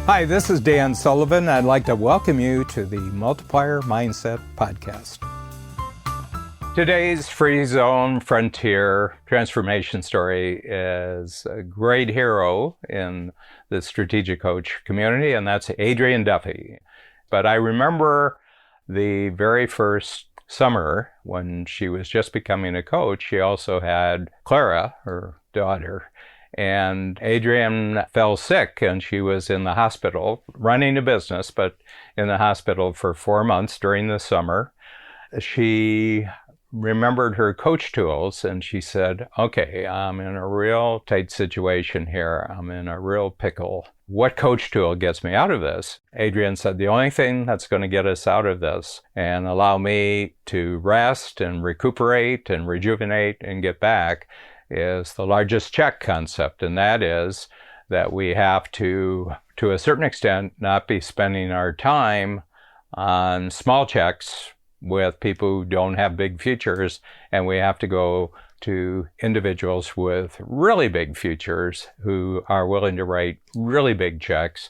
Hi, this is Dan Sullivan. I'd like to welcome you to the Multiplier Mindset Podcast. Today's Free Zone Frontier transformation story is a great hero in the strategic coach community, and that's Adrienne Duffy. But I remember the very first summer when she was just becoming a coach, she also had Clara, her daughter, and Adrienne fell sick and she was in the hospital running a business, but in the hospital for 4 months during the summer. She remembered her coach tools and she said, okay, I'm in a real tight situation here. I'm in a real pickle. What coach tool gets me out of this? Adrienne said, the only thing that's going to get us out of this and allow me to rest and recuperate and rejuvenate and get back is the largest check concept. And that is that we have to a certain extent, not be spending our time on small checks with people who don't have big futures, and we have to go to individuals with really big futures who are willing to write really big checks.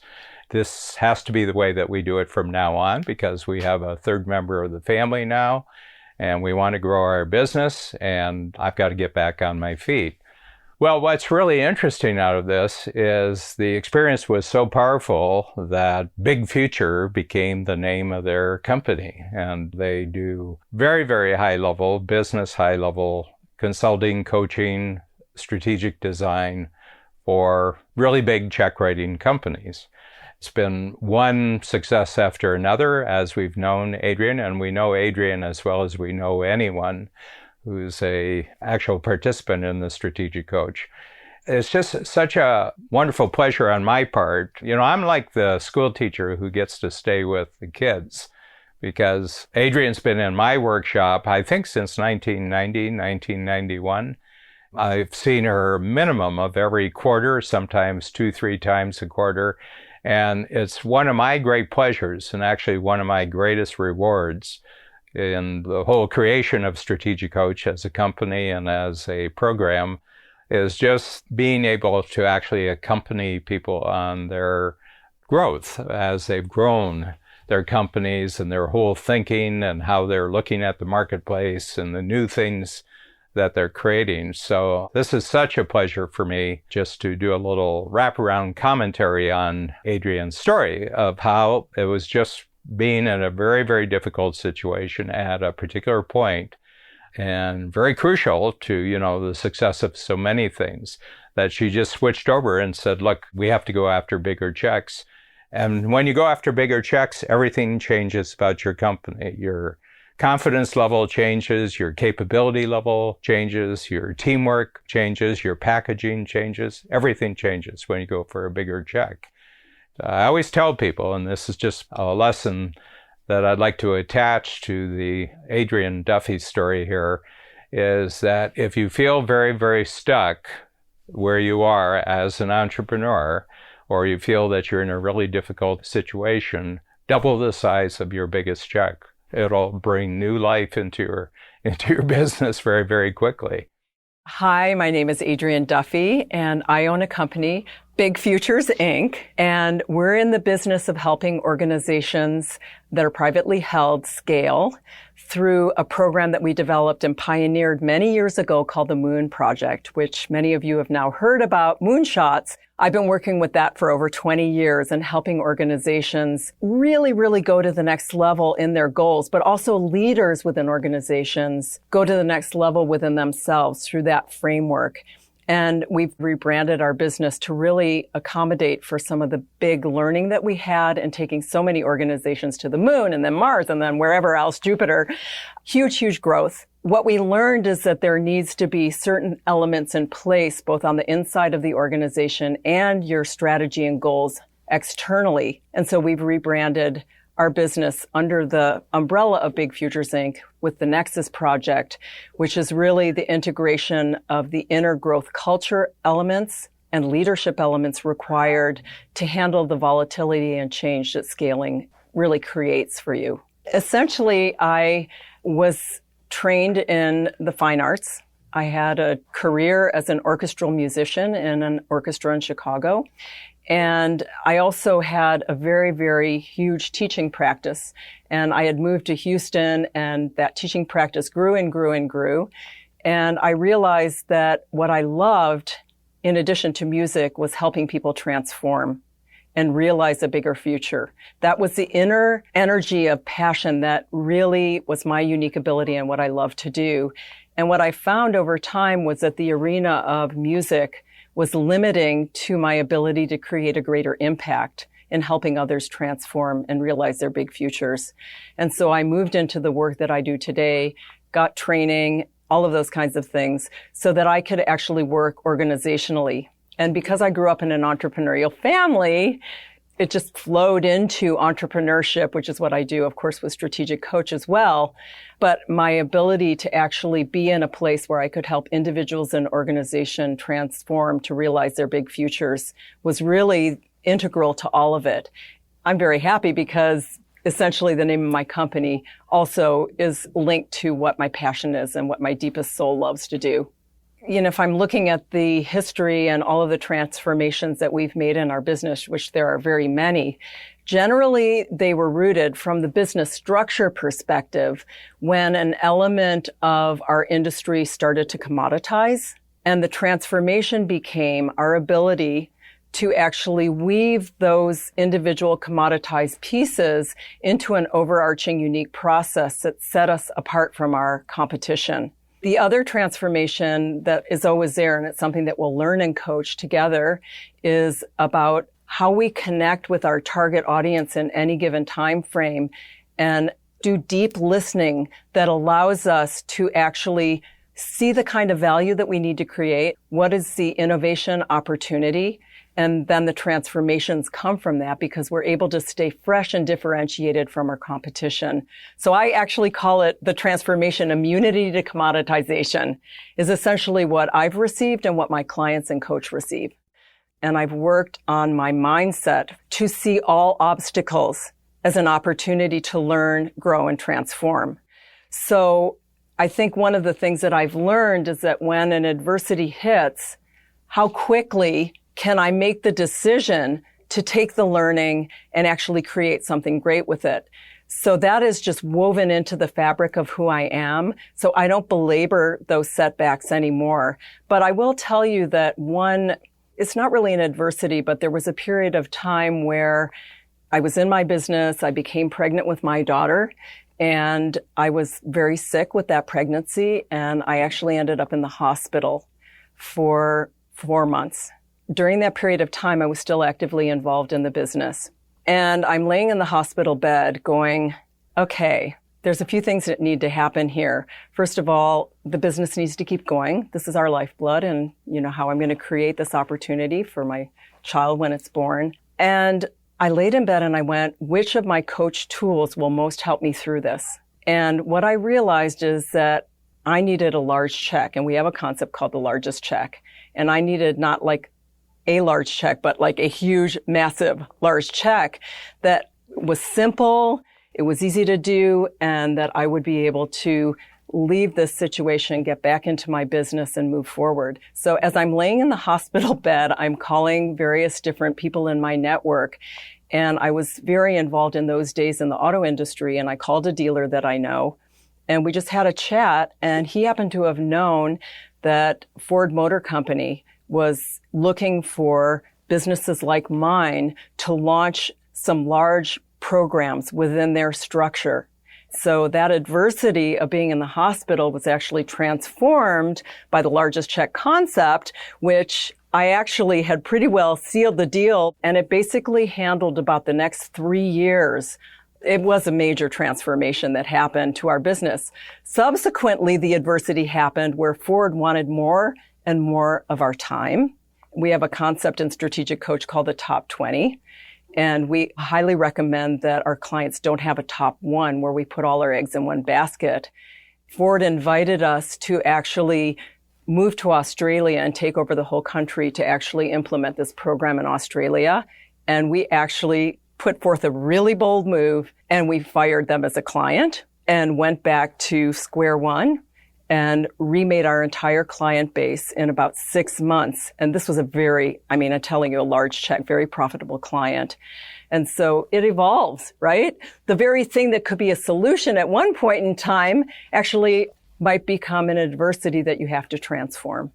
This has to be the way that we do it from now on because we have a third member of the family now, and we want to grow our business, and I've got to get back on my feet. Well, what's really interesting out of this is the experience was so powerful that Big Future became the name of their company. And they do very, very high level business, high level consulting, coaching, strategic design for really big check writing companies. It's been one success after another as we've known Adrienne, and we know Adrienne as well as we know anyone who's a actual participant in the strategic coach. It's just such a wonderful pleasure on my part. You know, I'm like the school teacher who gets to stay with the kids because Adrienne's been in my workshop, I think since 1990, 1991. I've seen her minimum of every quarter, sometimes 2-3 times a quarter. And it's one of my great pleasures and actually one of my greatest rewards in the whole creation of Strategic Coach as a company and as a program is just being able to actually accompany people on their growth as they've grown their companies and their whole thinking and how they're looking at the marketplace and the new things that they're creating. So this is such a pleasure for me just to do a little wraparound commentary on Adrienne's story of how it was just being in a very, very difficult situation at a particular point and very crucial to, you know, the success of so many things that she just switched over and said, look, we have to go after bigger checks. And when you go after bigger checks, everything changes about your company. Your confidence level changes, your capability level changes, your teamwork changes, your packaging changes, everything changes when you go for a bigger check. I always tell people, and this is just a lesson that I'd like to attach to the Adrienne Duffy story here, is that if you feel very, very stuck where you are as an entrepreneur, or you feel that you're in a really difficult situation, double the size of your biggest check. It'll bring new life into your business very, very quickly. Hi, my name is Adrienne Duffy, and I own a company, Big Futures, Inc., and we're in the business of helping organizations that are privately held scale through a program that we developed and pioneered many years ago called the Moon Project, which many of you have now heard about, moonshots. I've been working with that for over 20 years and helping organizations really, really go to the next level in their goals, but also leaders within organizations go to the next level within themselves through that framework. And we've rebranded our business to really accommodate for some of the big learning that we had in taking so many organizations to the moon and then Mars and then wherever else, Jupiter. Huge, huge growth. What we learned is that there needs to be certain elements in place, both on the inside of the organization and your strategy and goals externally. And so we've rebranded our business under the umbrella of Big Futures, Inc. with the Nexus Project, which is really the integration of the inner growth culture elements and leadership elements required to handle the volatility and change that scaling really creates for you. Essentially, I was trained in the fine arts. I had a career as an orchestral musician in an orchestra in Chicago. And I also had a very, very huge teaching practice. And I had moved to Houston, and that teaching practice grew and grew and grew. And I realized that what I loved, in addition to music, was helping people transform and realize a bigger future. That was the inner energy of passion that really was my unique ability and what I love to do. And what I found over time was that the arena of music was limiting to my ability to create a greater impact in helping others transform and realize their big futures. And so I moved into the work that I do today, got training, all of those kinds of things, so that I could actually work organizationally. And because I grew up in an entrepreneurial family, it just flowed into entrepreneurship, which is what I do, of course, with Strategic Coach as well. But my ability to actually be in a place where I could help individuals and organization transform to realize their big futures was really integral to all of it. I'm very happy because essentially the name of my company also is linked to what my passion is and what my deepest soul loves to do. You know, if I'm looking at the history and all of the transformations that we've made in our business, which there are very many, generally they were rooted from the business structure perspective when an element of our industry started to commoditize, and the transformation became our ability to actually weave those individual commoditized pieces into an overarching unique process that set us apart from our competition. The other transformation that is always there, and it's something that we'll learn and coach together, is about how we connect with our target audience in any given time frame and do deep listening that allows us to actually see the kind of value that we need to create, what is the innovation opportunity, and then the transformations come from that because we're able to stay fresh and differentiated from our competition. So I actually call it the transformation. Immunity to commoditization is essentially what I've received and what my clients and coach receive. And I've worked on my mindset to see all obstacles as an opportunity to learn, grow, and transform. So I think one of the things that I've learned is that when an adversity hits, how quickly can I make the decision to take the learning and actually create something great with it? So that is just woven into the fabric of who I am. So I don't belabor those setbacks anymore. But I will tell you that it's not really an adversity, but there was a period of time where I was in my business. I became pregnant with my daughter, and I was very sick with that pregnancy. And I actually ended up in the hospital for 4 months. During that period of time, I was still actively involved in the business. And I'm laying in the hospital bed going, okay, there's a few things that need to happen here. First of all, the business needs to keep going. This is our lifeblood, and you know how I'm going to create this opportunity for my child when it's born. And I laid in bed and I went, which of my coach tools will most help me through this? And what I realized is that I needed a large check, and we have a concept called the largest check. And I needed not like a large check, but like a huge, massive, large check that was simple, it was easy to do, and that I would be able to leave this situation, get back into my business, and move forward. So as I'm laying in the hospital bed, I'm calling various different people in my network. And I was very involved in those days in the auto industry, and I called a dealer that I know, and we just had a chat, and he happened to have known that Ford Motor Company was looking for businesses like mine to launch some large programs within their structure. So that adversity of being in the hospital was actually transformed by the largest check concept, which I actually had pretty well sealed the deal. And it basically handled about the next 3 years. It was a major transformation that happened to our business. Subsequently, the adversity happened where Ford wanted more and more of our time. We have a concept in Strategic Coach called the top 20. And we highly recommend that our clients don't have a top 1 where we put all our eggs in one basket. Ford invited us to actually move to Australia and take over the whole country to actually implement this program in Australia. And we actually put forth a really bold move, and we fired them as a client and went back to square one and remade our entire client base in about 6 months. And this was I'm telling you, a large check, very profitable client. And so it evolves, right? The very thing that could be a solution at one point in time actually might become an adversity that you have to transform.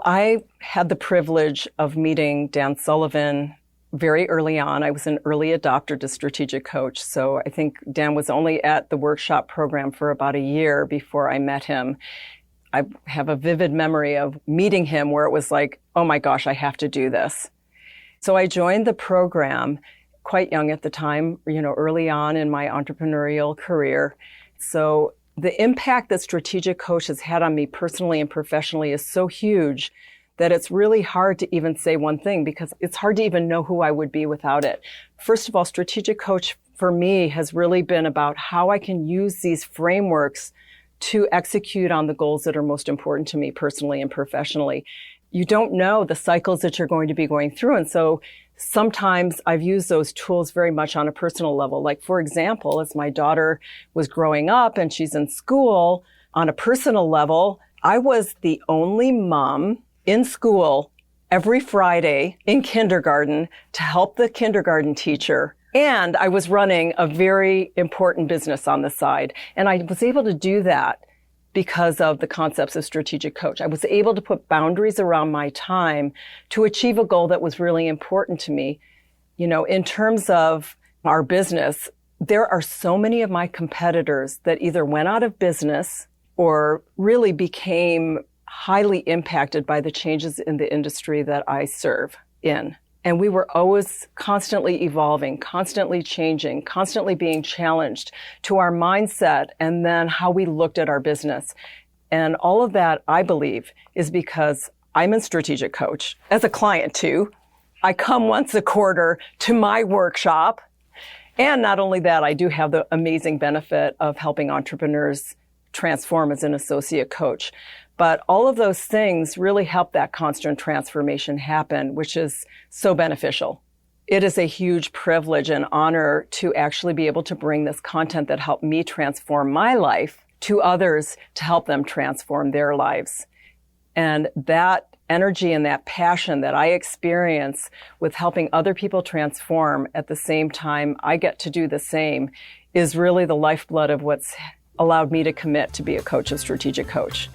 I had the privilege of meeting Dan Sullivan very early on. I was an early adopter to Strategic Coach. So I think Dan was only at the workshop program for about a year before I met him. I have a vivid memory of meeting him where it was like, oh my gosh, I have to do this. So I joined the program quite young at the time, early on in my entrepreneurial career. So the impact that Strategic Coach has had on me personally and professionally is so huge that it's really hard to even say one thing, because it's hard to even know who I would be without it. First of all, Strategic Coach for me has really been about how I can use these frameworks to execute on the goals that are most important to me personally and professionally. You don't know the cycles that you're going to be going through. And so sometimes I've used those tools very much on a personal level. Like, for example, as my daughter was growing up and she's in school, on a personal level, I was the only mom in school every Friday in kindergarten to help the kindergarten teacher. And I was running a very important business on the side. And I was able to do that because of the concepts of Strategic Coach. I was able to put boundaries around my time to achieve a goal that was really important to me. In terms of our business, there are so many of my competitors that either went out of business or really became highly impacted by the changes in the industry that I serve in. And we were always constantly evolving, constantly changing, constantly being challenged to our mindset and then how we looked at our business. And all of that, I believe, is because I'm a Strategic Coach as a client too. I come once a quarter to my workshop. And not only that, I do have the amazing benefit of helping entrepreneurs transform as an associate coach. But all of those things really help that constant transformation happen, which is so beneficial. It is a huge privilege and honor to actually be able to bring this content that helped me transform my life to others to help them transform their lives. And that energy and that passion that I experience with helping other people transform at the same time I get to do the same is really the lifeblood of what's allowed me to commit to be a coach of Strategic Coach.